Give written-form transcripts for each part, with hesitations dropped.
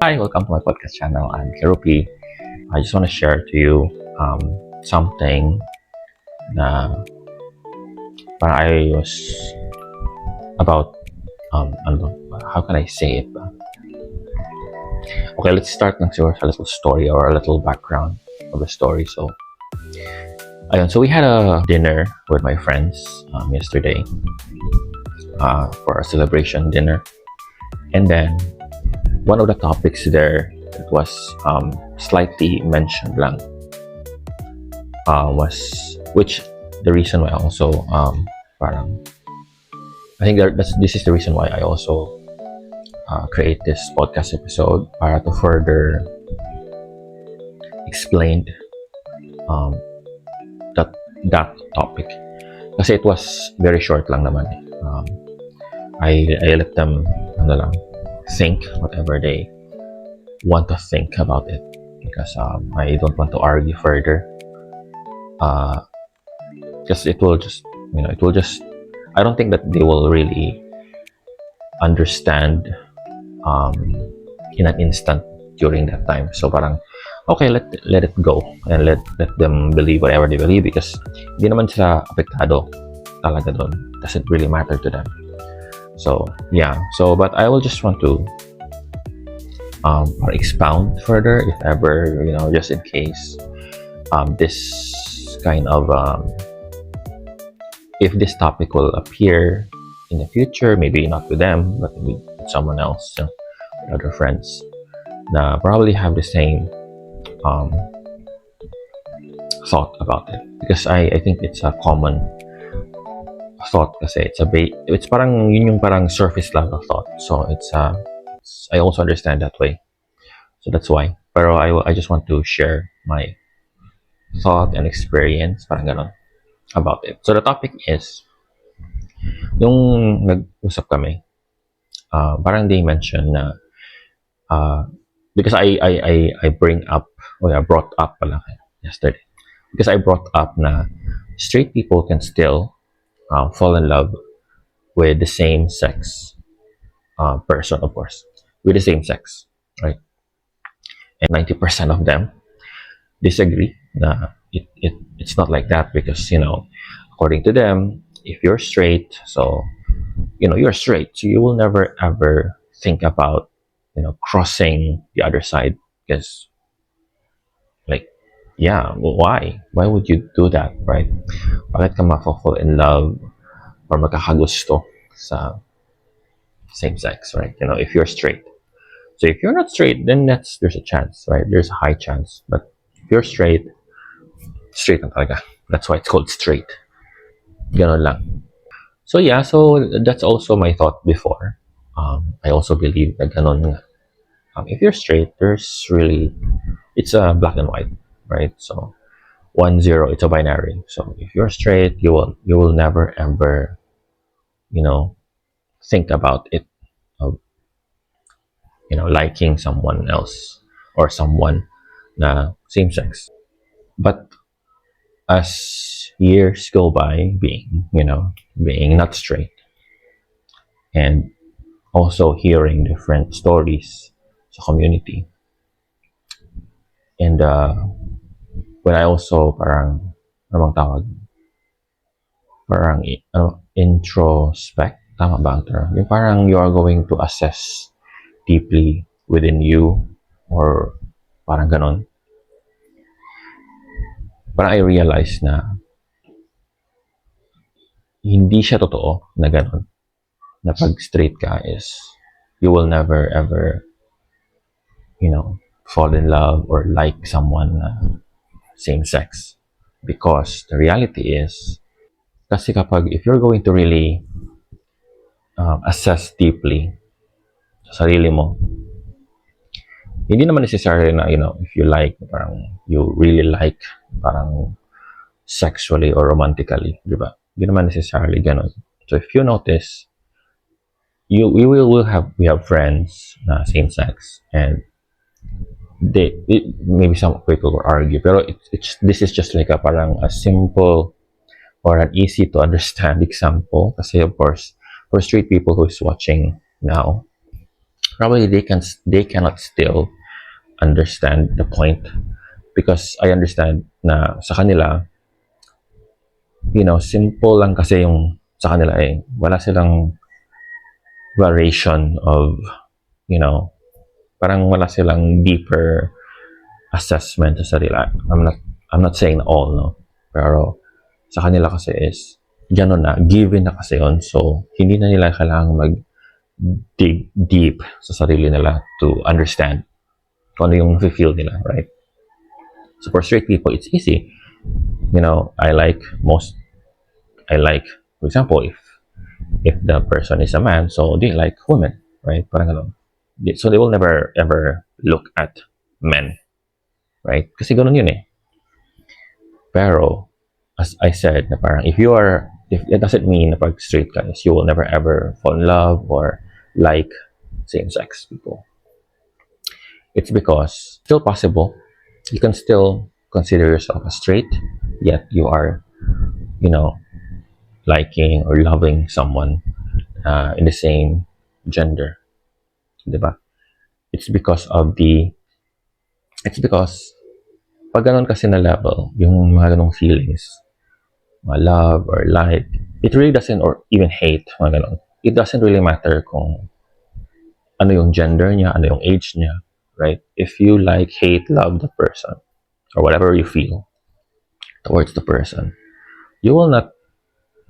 Hi, welcome to my podcast channel. I'm Kerupi. I just want to share to you something na parang I was about how can I say it ba? Okay, let's start ng siguro sa little story or a little background of the story. So we had a dinner with my friends yesterday for a celebration dinner, and then one of the topics there that was slightly mentioned lang was which the reason why also parang I think this is the reason why I also create this podcast episode para to further explain that topic kasi it was very short lang naman I let them think whatever they want to think about it because I don't want to argue further because it will just I don't think that they will really understand in an instant during that time. So parang okay, let it go and let them believe whatever they believe because hindi naman sila apektado talaga doon. Doesn't really matter to them. So yeah, but I will just want to expound further if ever, just in case this kind of if this topic will appear in the future, maybe not with them, but with someone else, with other friends, na probably have the same thought about it. Because I think it's a common thought kasi it's parang yun yung parang surface level thought. So I also understand that way. So that's why. Pero I just want to share my thought and experience, parang ganon, about it. So the topic is, nung nag-usap kami, parang they mention na because I brought up pala yesterday because I brought up na straight people can still fall in love with the same sex person, of course, with the same sex, right? And 90% of them disagree na it's not like that because according to them, if you're straight, so you're straight, so you will never ever think about crossing the other side because why would you do that, right? Bakit ka ma-fall in love or magkakagusto sa same sex, right? If you're straight. So if you're not straight, then there's a chance, right? There's a high chance. But if you're straight na talaga. That's why it's called straight. Ganon lang. So yeah, so that's also my thought before. I also believe that ganon nga. If you're straight, it's a black and white, right? So 1-0, it's a binary. So if you're straight, you will never ever, think about it of, liking someone else or someone na same sex. But as years go by, being not straight, and also hearing different stories sa community, and when I also parang introspect, tama ba ang term? Yung parang you are going to assess deeply within you or parang ganon. Parang I realize na hindi siya totoo na ganon. Na pag straight ka is you will never ever fall in love or like someone same sex, because the reality is kasi if you're going to really assess deeply sa sarili mo, hindi naman necessarily na if you really like parang sexually or romantically, di ba? Hindi naman necessarily ganon. So if you notice, we have friends na same sex, and maybe some people will argue, pero this is just like parang a simple or an easy to understand example kasi of course for straight people who's watching now, probably they cannot still understand the point, because I understand na sa kanila, simple lang kasi yung sa kanila eh. Wala silang variation of, you know, parang wala silang deeper assessment sa sarila. I'm not saying all, no? Pero sa kanila kasi is, gano'n na, given na kasi yon. So, hindi na nila kailangang dig deep sa sarili nila to understand kung ano yung feel nila, right? So, for straight people, it's easy. I like, for example, if the person is a man, so they like women, right? Parang ganun. So, they will never ever look at men, right? Kasi ganun yun eh. Pero, as I said, na parang if it doesn't mean na pag straight ka is you will never ever fall in love or like same-sex people. It's because still possible. You can still consider yourself as straight, yet you are, liking or loving someone in the same gender. Diba? It's because pag ganun kasi na level, yung mga ganong feelings, mga love or like, it really doesn't, or even hate, mga ganon. It doesn't really matter kung ano yung gender niya, ano yung age niya, right? If you like, hate, love the person, or whatever you feel towards the person, you will not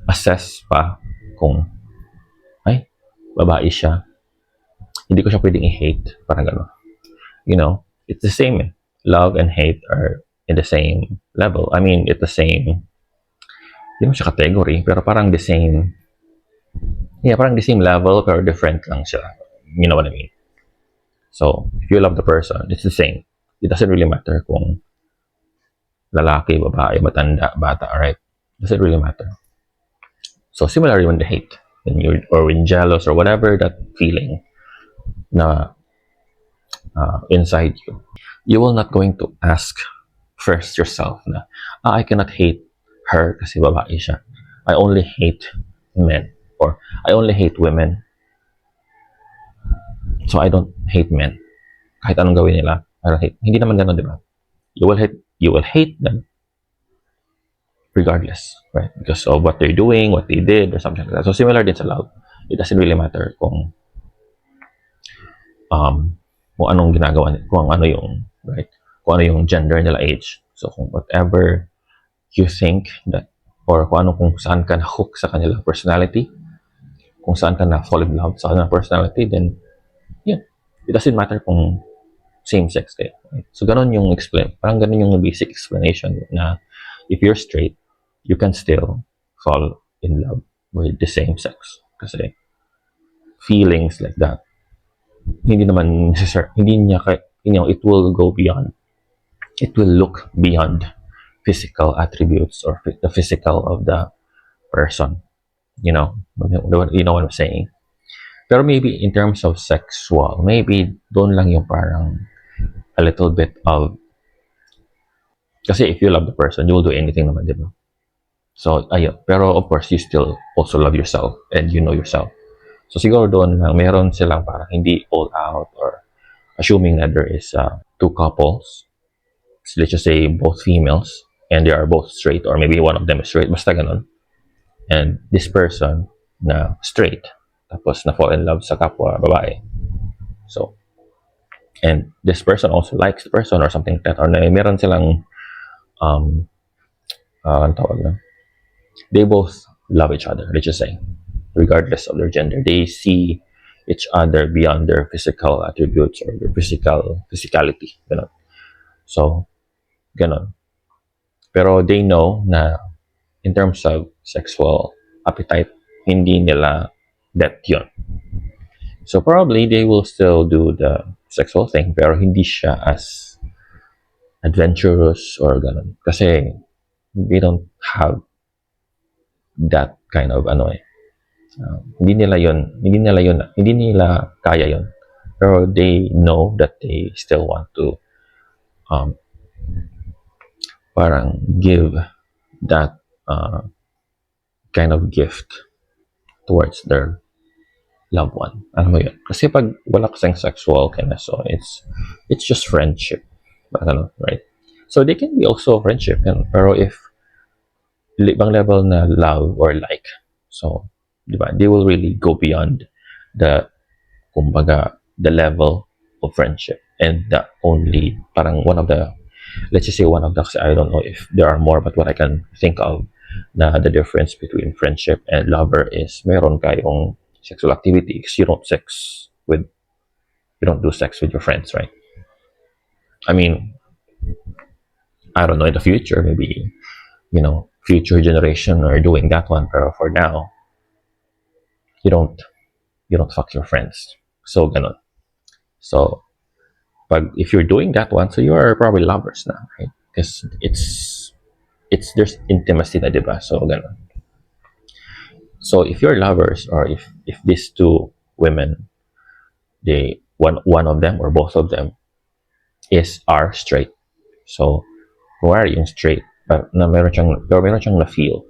assess pa kung, ay, babae siya, hindi ko siya pwedeng i-hate, parang gano'n. It's the same. Love and hate are in the same level. I mean, it's the same, hindi mo siya category, pero parang the same, parang the same level, pero different lang siya. You know what I mean? So, if you love the person, it's the same. It doesn't really matter kung lalaki, babae, matanda, bata, right? It doesn't really matter. So, similarly when the hate, when jealous or whatever that feeling na inside you, you will not going to ask first yourself na, I cannot hate her kasi babae siya. I only hate men, or I only hate women. So I don't hate men. Kahit anong gawin nila, I don't hate. Hindi naman gano'n, di ba? You will hate them regardless, right? Because of what they're doing, what they did, or something like that. So similar din sa love. It doesn't really matter kung anong ginagawa nila, kung ano yung, right? Kung ano yung gender nila, age. So kung whatever you think that, or kung saan ka na-hook sa kanila personality, kung saan ka na-fall in love sa kanila personality, then yeah, it doesn't matter kung same-sex kayo. Right? So ganun yung parang ganun yung basic explanation na if you're straight, you can still fall in love with the same sex. Kasi feelings like that, hindi naman necessary, it will go beyond, it will look beyond physical attributes or the physical of the person. You know what I'm saying? Pero maybe in terms of sexual, maybe doon lang yung parang a little bit of, kasi if you love the person, you will do anything naman, di ba? So, ayun. Pero of course, you still also love yourself and you know yourself. So, siguro doon lang, meron silang parang hindi all out, or assuming that there is two couples, so let's just say both females, and they are both straight, or maybe one of them is straight, basta ganun. And this person na straight, tapos na fall in love sa kapwa babae. So, and this person also likes the person or something like that, or meron silang ano tawag na, they both love each other, let's just say, regardless of their gender. They see each other beyond their physical attributes or their physicality. Ganon. So, ganon. Pero they know na in terms of sexual appetite, hindi nila that yun. So, probably they will still do the sexual thing, pero hindi siya as adventurous or ganon. Kasi they don't have that kind of hindi nila kaya yon, pero they know that they still want to parang give that kind of gift towards their loved one. Alam mo yun? Kasi pag wala kasing sexual so it's just friendship. Ano, right? So they can be also friendship. Pero if ibang level na love or like, so, di ba, they will really go beyond the, kumbaga, the level of friendship. And the only, parang one of the, let's just say one of the, kasi I don't know if there are more, but what I can think of, na the difference between friendship and lover is meron kayong sexual activity because you don't do sex with your friends, right? I mean, I don't know, in the future, maybe, future generation are doing that one, but for now, you don't, you don't fuck your friends. So, ganon. So, if you're doing that one, so you are probably lovers now, right? Because there's intimacy na, diba? So, ganon. So, if you're lovers, or if these two women, one of them or both of them are straight. So, kung are yung straight, pero meron siyang na-feel.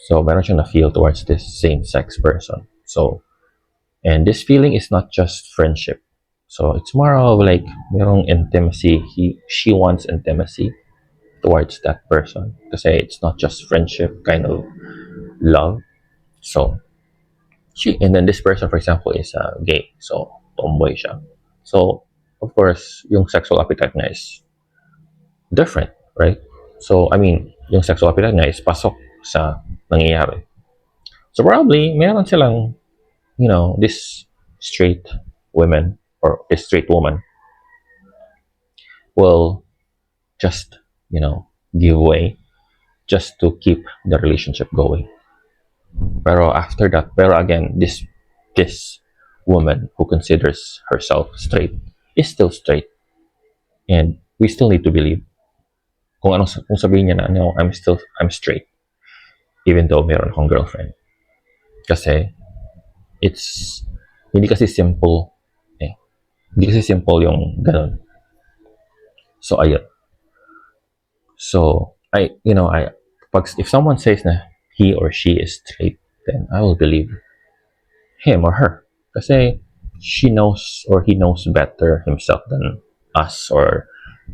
So, meron siyang na-feel towards this same-sex person. So, and this feeling is not just friendship. So, it's more of like, merong intimacy. She wants intimacy towards that person. Kasi it's not just friendship, kind of love. So, and then this person, for example, is gay. So, tomboy siya. So, of course, yung sexual appetite niya is different, right? So, I mean, yung sexual appetite niya is pasok sa nangyayari. So, probably, meron silang, this straight women or this straight woman will just, give way just to keep the relationship going. Pero after that, pero again, this woman who considers herself straight is still straight. And we still need to believe kung sabihin niya na, no, I'm straight. Even though meron akong girlfriend. Kasi, hindi kasi simple, Hindi kasi simple yung ganun. So, ayun. So, if someone says na he or she is straight, then I will believe him or her. Kasi she knows or he knows better himself than us or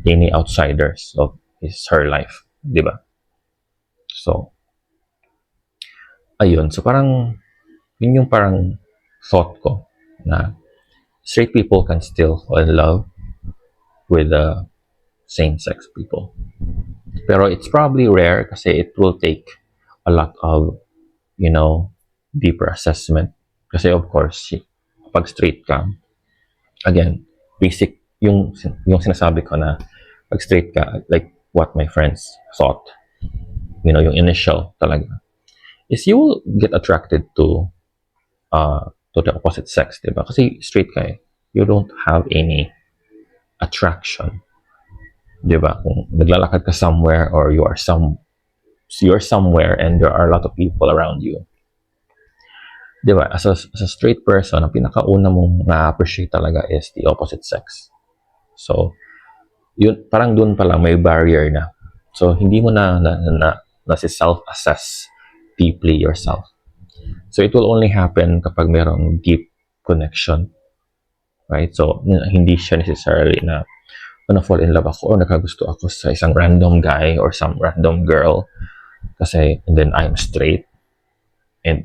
any outsiders of her life. Diba? So, ayun. So, parang, yun yung parang thought ko na straight people can still fall in love with same-sex people. Pero it's probably rare kasi it will take a lot of, deeper assessment. Kasi of course, pag straight ka, again, basic, yung sinasabi ko na pag straight ka, like what my friends thought, yung initial talaga, is you will get attracted to the opposite sex, diba? Kasi straight ka you don't have any attraction, diba? Kung naglalakad ka somewhere or you're somewhere and there are a lot of people around you, diba? As a straight person, ang pinakauna mong na-appreciate talaga is the opposite sex. So, yun, parang dun pa lang may barrier na. So, hindi mo na self-assess deeply yourself. So, it will only happen kapag merong deep connection. Right? So, hindi siya necessarily na fall in love ako or nakagusto ako sa isang random guy or some random girl kasi, and then I'm straight and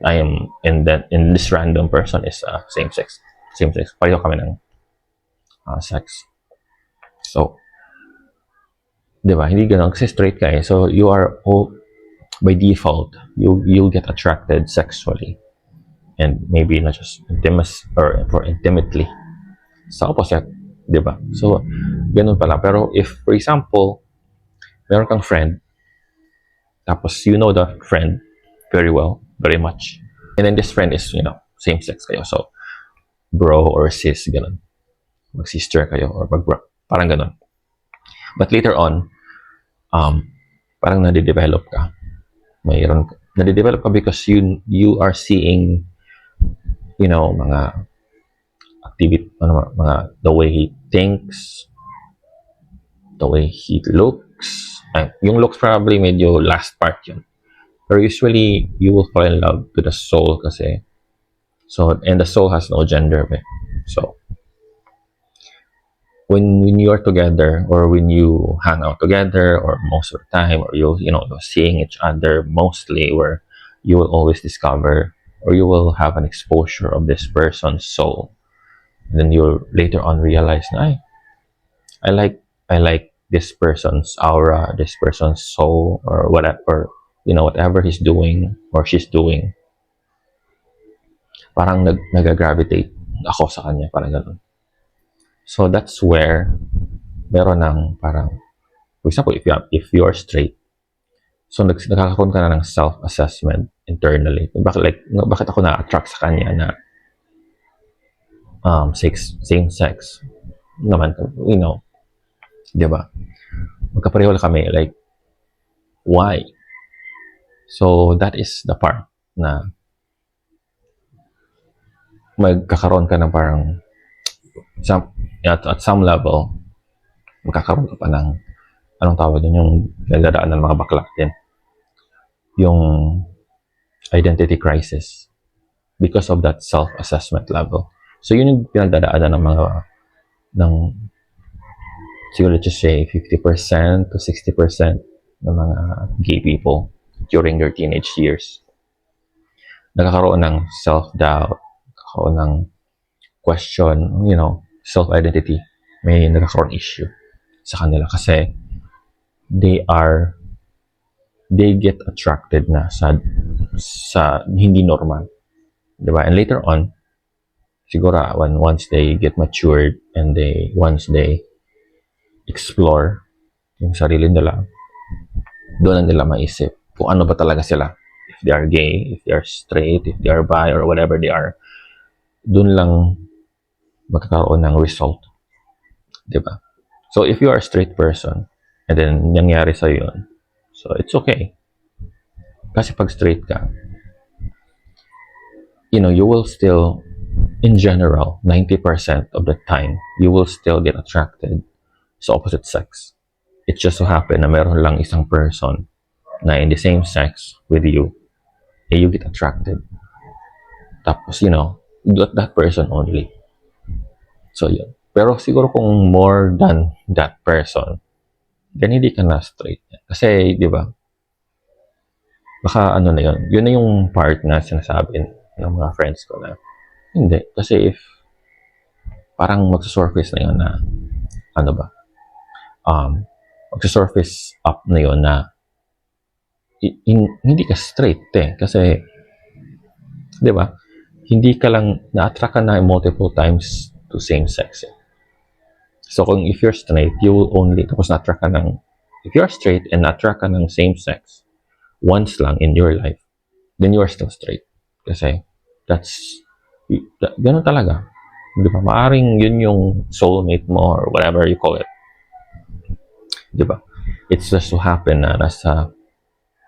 this random person is same sex. Pareho kami ng sex. So, diba? Hindi ganun kasi straight ka So, you are by default, you'll get attracted sexually and maybe not just intimately sa opposite, diba? So, ganun pala. Pero if, for example, meron kang friend, tapos you know the friend very well, very much, and then this friend is, same sex kayo. So, bro or sis, ganun. Mag-sister kayo or mag-bro. Parang ganun. But later on, parang nade-develop ka. Nade-develop ka because you are seeing, mga activity, the way he thinks, the way he looks. Yung looks probably medyo last part yun. Pero usually, you will fall in love to the soul kasi So, and the soul has no gender. So, when you're together, or when you hang out together, or most of the time, or you're seeing each other mostly, where you will always discover, or you will have an exposure of this person's soul. And then you'll later on realize, I like I like this person's aura, this person's soul, or whatever, whatever he's doing or she's doing. Parang nag-gravitate ako sa kanya, parang ganun. So that's where meron ng parang, for example, if you're straight, so nagkakaroon ka na ng self-assessment internally. Bakit ako na-attract sa kanya na same sex naman, di ba? Magkapareho lang kami, like, why? So that is the part na magkakaroon ka ng parang at some level, magkakaroon ka pa ng anong tawag yun, yung nagdadaan ng mga bakla din, yung identity crisis because of that self-assessment level. So yun yung pinagdadaanan ng siguro, let's just say 50% to 60% ng mga gay people during their teenage years. Nagkakaroon ng self-doubt, nagkakaroon ng question, self-identity. May nagkakaroon issue sa kanila kasi they get attracted na sa hindi normal, diba? And later on, siguro once they get matured and once they explore yung sarili nila, doon na nila maisip kung ano ba talaga sila. If they are gay, if they are straight, if they are bi, or whatever they are, doon lang magkakaroon ng result, diba? So if you are a straight person and then nangyari sa'yo yun, so it's okay. Kasi pag straight ka, you will still, in general, 90% of the time, you will still get attracted sa opposite sex. It just so happen na meron lang isang person na in the same sex with you, you get attracted. Tapos, that person only. So, yun. Pero siguro kung more than that person, then hindi ka na straight. Kasi, di ba, baka ano na yun. Yun na yung part na sinasabi ng mga friends ko na, hindi. Kasi if parang magsasurface na yun na, magsasurface up na yun na hindi ka straight kasi, di ba, hindi ka lang, na-attract ka na multiple times to same sex. So, if you're straight, you will only, tapos na-attract ka if you're straight and na-attract ka ng same sex once lang in your life, then you are still straight. Kasi, ganun talaga. Di ba? Maaring yun yung soulmate mo or whatever you call it. Di ba? It's just to happen na nasa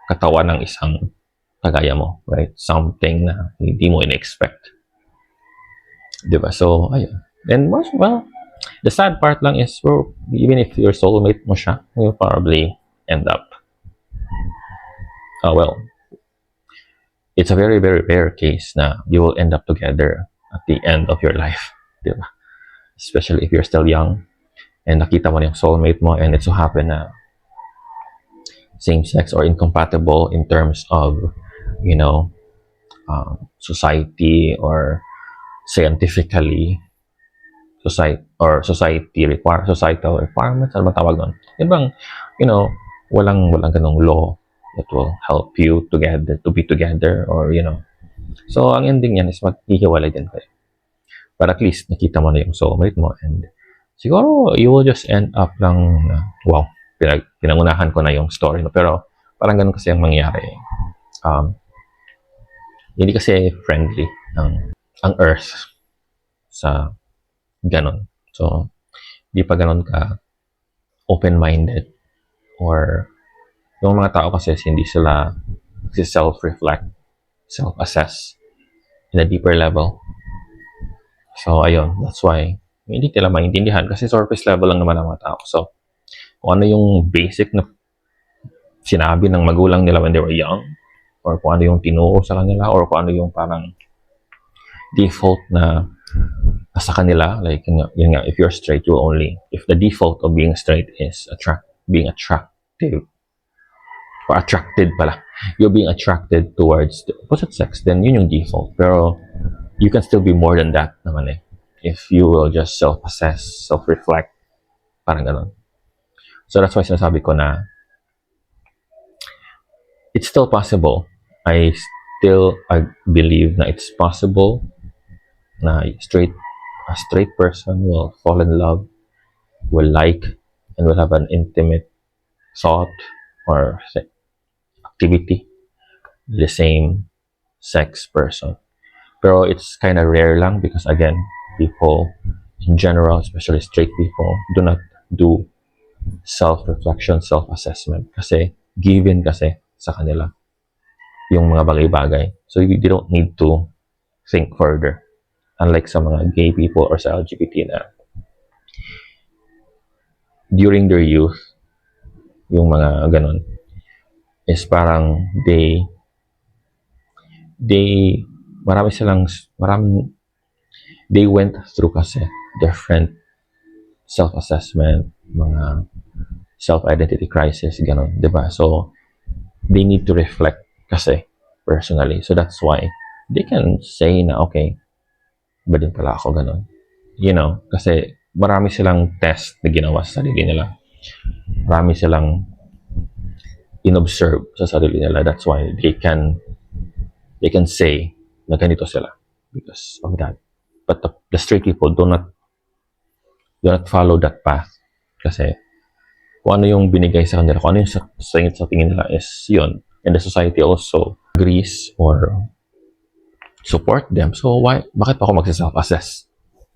katawan ng isang kagaya mo, right? Something na hindi mo in-expect. Di ba? So, ayun. And well, the sad part lang is, even if your soulmate mo siya, you'll probably end up, it's a very, very rare case na you will end up together at the end of your life. Di ba? Especially if you're still young and nakita mo na yung soulmate mo and it so happen na same-sex or incompatible in terms of, society or scientifically, societal requirements, ano ba tawag nun? Yan bang, walang ganong law that will help you together, to be together, or, So, ang ending yan is maghihiwalay din kayo. But at least, nakita mo na yung soulmate mo and siguro, you will just end up lang, pinangunahan ko na yung story. No? Pero, parang ganun kasi ang mangyari. Hindi kasi friendly ang Earth sa ganun. So, di pa ganun ka open-minded or yung mga tao kasi hindi sila self-reflect, self-assess in a deeper level. So, ayun. That's why hindi nila maintindihan kasi surface level lang naman ang mga tao. So, kung ano yung basic na sinabi ng magulang nila when they were young, or kung ano yung tinuro sa kanila, or kung ano yung parang default na sa kanila, like yun nga, if you're straight, you only, if the default of being straight is being attractive, or attracted pala, you're being attracted towards the opposite sex, then yun yung default. Pero you can still be more than that naman eh. If you will just self-assess, self-reflect, parang ganun. So that's why sinasabi ko na it's still possible. I believe na it's possible na a straight person will fall in love, will like, and will have an intimate thought or activity with the same sex person. Pero it's kind of rare lang because again, people in general, especially straight people, do not do self-reflection, self-assessment kasi given kasi sa kanila yung mga bagay-bagay. So they don't need to think further. Unlike sa mga gay people or sa LGBT na during their youth, yung mga ganun, is parang they went through kasi different self-assessment, mga self-identity crisis, ganun, diba? So, they need to reflect kasi personally. So, that's why they can say na, okay, ba din pala ako ganun? You know, kasi marami silang test na ginawa sa sarili nila. Marami silang inobserve sa sarili nila. That's why they can say na ganito sila because of that. But the straight people do not follow that path kasi kung ano yung binigay sa kanila, kung ano yung sa tingin nila is yun. And the society also agrees or support them. So bakit ako magsa-self-assess?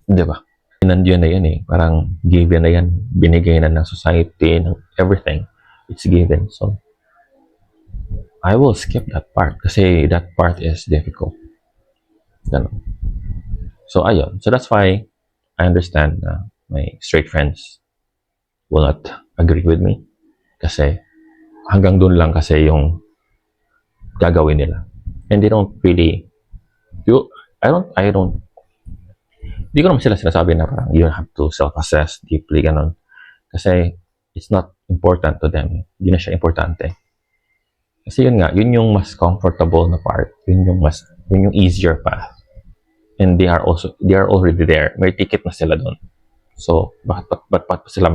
Di ba? Nandiyan na yan eh. Parang given na yan. Binigay na ng society, ng everything. It's given. So, I will skip that part kasi that part is difficult. Ganun. So, ayun. So, that's why I understand na my straight friends will not agree with me kasi hanggang dun lang kasi yung gagawin nila. And they don't really hindi ko naman sila sinasabi na parang you have to self-assess deeply, ganun. Kasi it's not important to them. Hindi na siya importante. Kasi yun nga, yun yung mas comfortable na part. Yun yung easier path. And they are already there. May ticket na sila doon. So, bakit pa sila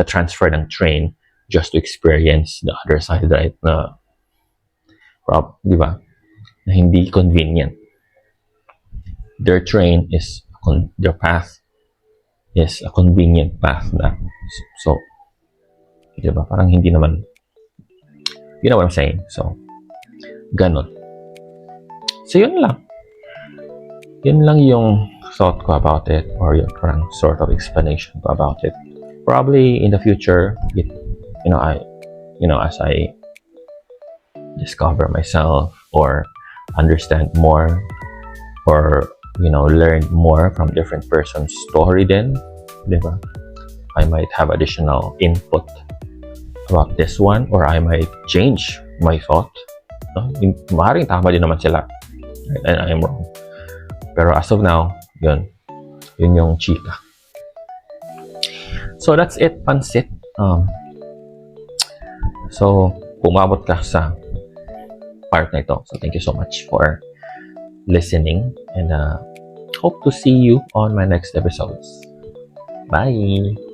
transfer ng train just to experience the other side, right? Di ba? Na hindi convenient. Their path is a convenient path na. So, di ba? Parang hindi naman, you know what I'm saying? So, ganon. So, yun lang. Yun lang yung thought ko about it or yung parang sort of explanation ko about it. Probably in the future, as I discover myself or understand more or learn more from different person's story then, diba? I might have additional input about this one or I might change my thought. No? Maaaring tama din naman sila and I am wrong. Pero as of now, yun yung chika. So that's it, pansit. So, umabot ka sa part na ito. So thank you so much for listening and hope to see you on my next episodes. Bye!